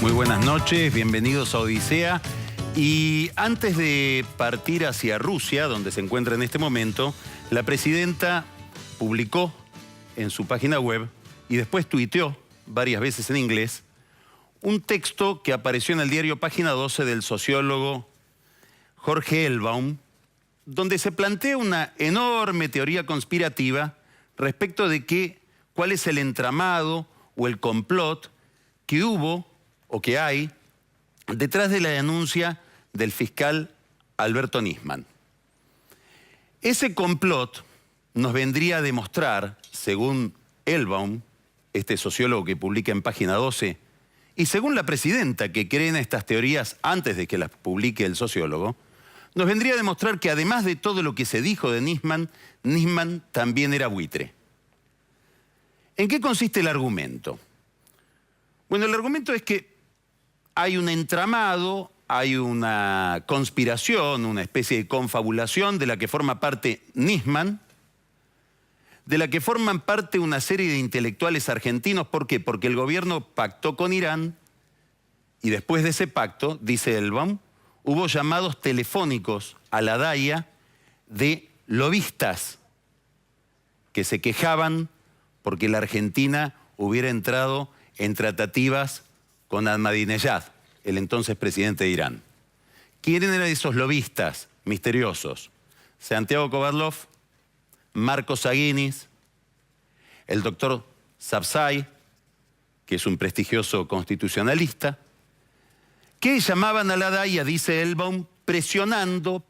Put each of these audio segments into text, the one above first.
Muy buenas noches, bienvenidos a Odisea. Y antes de partir hacia Rusia, donde se encuentra en este momento, la presidenta publicó en su página web y después tuiteó varias veces en inglés un texto que apareció en el diario Página 12 del sociólogo Jorge Elbaum, donde se plantea una enorme teoría conspirativa respecto de cuál es el entramado o el complot que hubo o que hay detrás de la denuncia del fiscal Alberto Nisman. Ese complot nos vendría a demostrar, según Elbaum, este sociólogo que publica en Página 12, y según la presidenta, que cree en estas teorías antes de que las publique el sociólogo, nos vendría a demostrar que además de todo lo que se dijo de Nisman, Nisman también era buitre. ¿En qué consiste el argumento? Bueno, el argumento es que hay un entramado, hay una conspiración, una especie de confabulación de la que forma parte Nisman, de la que forman parte una serie de intelectuales argentinos. ¿Por qué? Porque el gobierno pactó con Irán y después de ese pacto, dice Elbaum, hubo llamados telefónicos a la DAIA de lobistas que se quejaban porque la Argentina hubiera entrado en tratativas con Ahmadinejad, el entonces presidente de Irán. ¿Quiénes eran esos lobistas misteriosos? Santiago Kovadlov, Marcos Aguinis, el doctor Sabzai, que es un prestigioso constitucionalista, que llamaban a la DAIA, dice Elbaum, presionando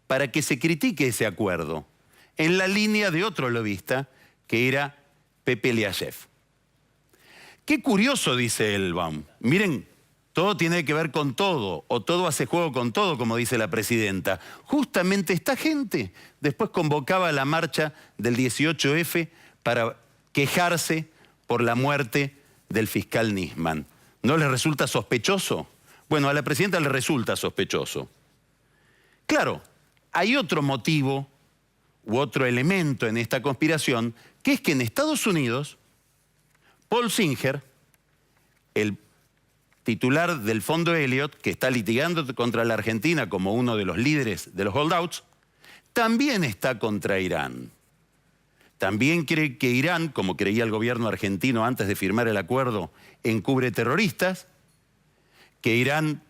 para que se critique ese acuerdo, en la línea de otro lobista, que era Pepe Eliashev. Qué curioso, dice Elbaum. Miren, todo tiene que ver con todo, o todo hace juego con todo, como dice la presidenta. Justamente esta gente después convocaba la marcha del 18F para quejarse por la muerte del fiscal Nisman. ¿No les resulta sospechoso? Bueno, a la presidenta le resulta sospechoso. Claro, hay otro motivo u otro elemento en esta conspiración, que es que en Estados Unidos, Paul Singer, el titular del Fondo Elliott, que está litigando contra la Argentina como uno de los líderes de los holdouts, también está contra Irán. También cree que Irán, como creía el gobierno argentino antes de firmar el acuerdo, encubre terroristas, que Irán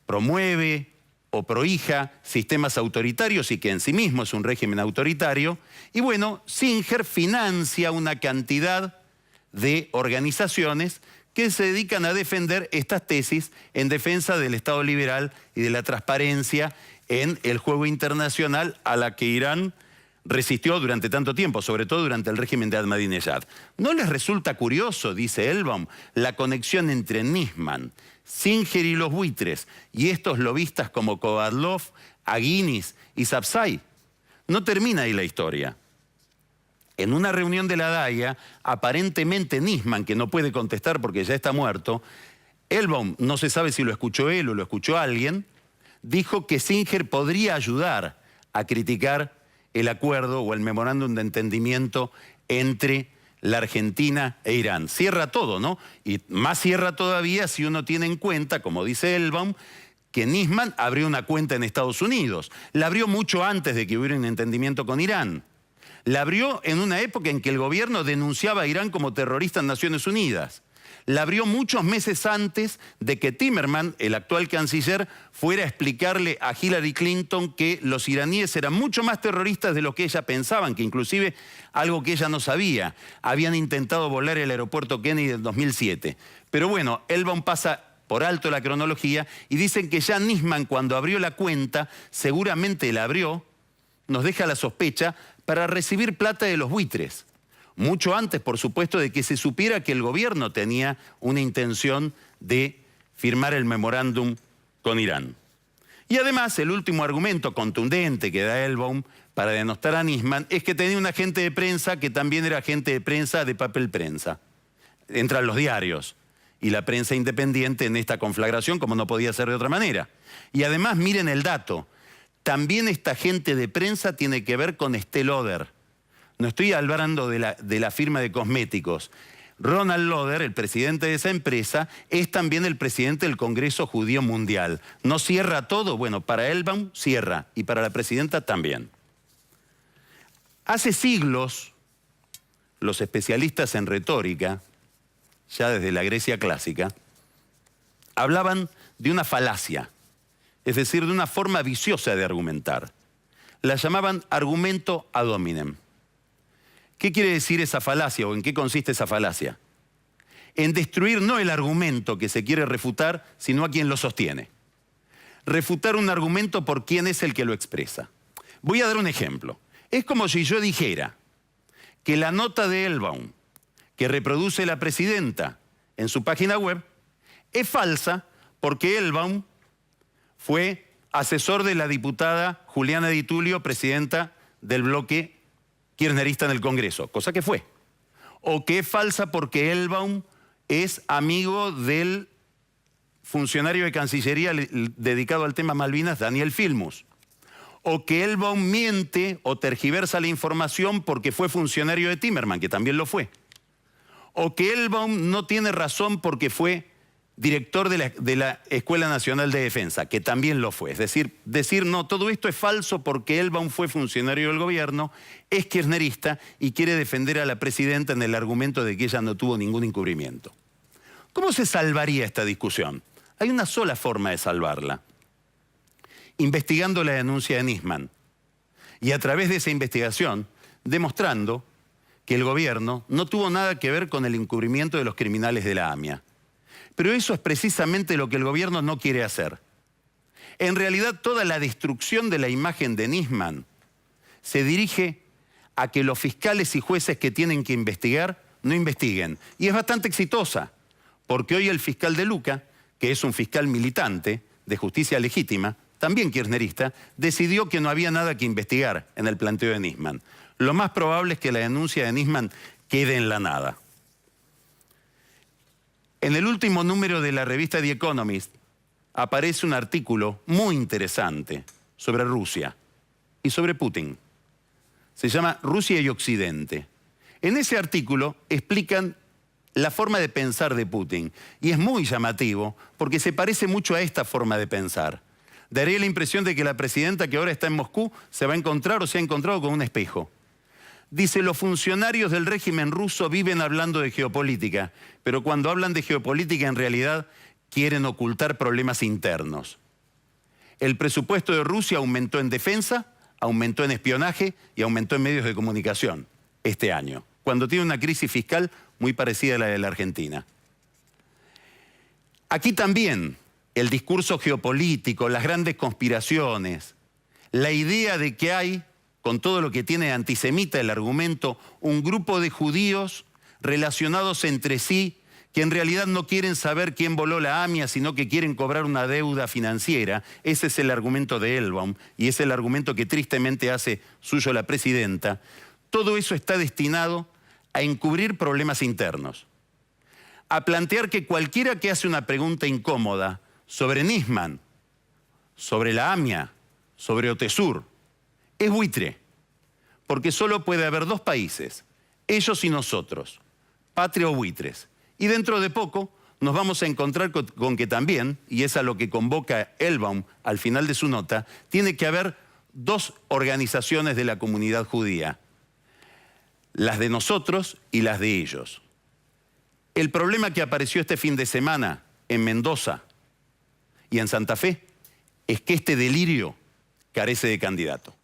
promueve o prohija sistemas autoritarios y que en sí mismo es un régimen autoritario. Y bueno, Singer financia una cantidad de organizaciones que se dedican a defender estas tesis en defensa del Estado liberal y de la transparencia en el juego internacional a la que Irán resistió durante tanto tiempo, sobre todo durante el régimen de Ahmadinejad. ¿No les resulta curioso, dice Elbaum, la conexión entre Nisman, Singer y los buitres y estos lobistas como Kovadlov, Aguinis y Sabzai? No termina ahí la historia. En una reunión de la DAIA, aparentemente Nisman, que no puede contestar porque ya está muerto, Elbaum, no se sabe si lo escuchó él o lo escuchó alguien, dijo que Singer podría ayudar a criticar el acuerdo o el memorándum de entendimiento entre la Argentina e Irán. Cierra todo, ¿no? Y más cierra todavía si uno tiene en cuenta, como dice Elbaum, que Nisman abrió una cuenta en Estados Unidos. La abrió mucho antes de que hubiera un entendimiento con Irán. La abrió en una época en que el gobierno denunciaba a Irán como terrorista en Naciones Unidas. La abrió muchos meses antes de que Timmerman, el actual canciller, fuera a explicarle a Hillary Clinton que los iraníes eran mucho más terroristas de lo que ella pensaban, que inclusive algo que ella no sabía, habían intentado volar el aeropuerto Kennedy en 2007. Pero bueno, Elbaum pasa por alto la cronología y dicen que ya Nisman, cuando abrió la cuenta, seguramente la abrió, nos deja la sospecha, para recibir plata de los buitres. Mucho antes, por supuesto, de que se supiera que el gobierno tenía una intención de firmar el memorándum con Irán. Y además, el último argumento contundente que da Elbaum para denostar a Nisman es que tenía un agente de prensa que también era agente de prensa de papel prensa. Entran los diarios y la prensa independiente en esta conflagración, como no podía ser de otra manera. Y además, miren el dato. También esta agente de prensa tiene que ver con Estée Lauder. No estoy hablando de la firma de cosméticos. Ronald Lauder, el presidente de esa empresa, es también el presidente del Congreso Judío Mundial. ¿No cierra todo? Bueno, para Elbaum cierra y para la presidenta también. Hace siglos, los especialistas en retórica, ya desde la Grecia clásica, hablaban de una falacia, es decir, de una forma viciosa de argumentar. La llamaban argumento ad hominem. ¿Qué quiere decir esa falacia o en qué consiste esa falacia? En destruir no el argumento que se quiere refutar, sino a quien lo sostiene. Refutar un argumento por quién es el que lo expresa. Voy a dar un ejemplo. Es como si yo dijera que la nota de Elbaum, que reproduce la presidenta en su página web, es falsa porque Elbaum fue asesor de la diputada Juliana Di Tulio, presidenta del bloque kirchnerista en el Congreso, cosa que fue. O que es falsa porque Elbaum es amigo del funcionario de Cancillería dedicado al tema Malvinas, Daniel Filmus. O que Elbaum miente o tergiversa la información porque fue funcionario de Timerman, que también lo fue. O que Elbaum no tiene razón porque fue director de la Escuela Nacional de Defensa, que también lo fue. Es decir, no, todo esto es falso porque Elbaum fue funcionario del gobierno, es kirchnerista y quiere defender a la presidenta en el argumento de que ella no tuvo ningún encubrimiento. ¿Cómo se salvaría esta discusión? Hay una sola forma de salvarla. Investigando la denuncia de Nisman. Y a través de esa investigación, demostrando que el gobierno no tuvo nada que ver con el encubrimiento de los criminales de la AMIA. Pero eso es precisamente lo que el gobierno no quiere hacer. En realidad, toda la destrucción de la imagen de Nisman se dirige a que los fiscales y jueces que tienen que investigar no investiguen. Y es bastante exitosa, porque hoy el fiscal de Luca, que es un fiscal militante de justicia legítima, también kirchnerista, decidió que no había nada que investigar en el planteo de Nisman. Lo más probable es que la denuncia de Nisman quede en la nada. En el último número de la revista The Economist aparece un artículo muy interesante sobre Rusia y sobre Putin. Se llama Rusia y Occidente. En ese artículo explican la forma de pensar de Putin y es muy llamativo porque se parece mucho a esta forma de pensar. Daría la impresión de que la presidenta que ahora está en Moscú se va a encontrar o se ha encontrado con un espejo. Dice, los funcionarios del régimen ruso viven hablando de geopolítica, pero cuando hablan de geopolítica en realidad quieren ocultar problemas internos. El presupuesto de Rusia aumentó en defensa, aumentó en espionaje y aumentó en medios de comunicación este año, cuando tiene una crisis fiscal muy parecida a la de la Argentina. Aquí también el discurso geopolítico, las grandes conspiraciones, la idea de que hay, con todo lo que tiene antisemita el argumento, un grupo de judíos relacionados entre sí que en realidad no quieren saber quién voló la AMIA, sino que quieren cobrar una deuda financiera. Ese es el argumento de Elbaum y es el argumento que tristemente hace suyo la presidenta. Todo eso está destinado a encubrir problemas internos, a plantear que cualquiera que hace una pregunta incómoda sobre Nisman, sobre la AMIA, sobre Otesur, es buitre, porque solo puede haber dos países, ellos y nosotros, patria o buitres. Y dentro de poco nos vamos a encontrar con que también, y es a lo que convoca Elbaum al final de su nota, tiene que haber dos organizaciones de la comunidad judía, las de nosotros y las de ellos. El problema que apareció este fin de semana en Mendoza y en Santa Fe es que este delirio carece de candidato.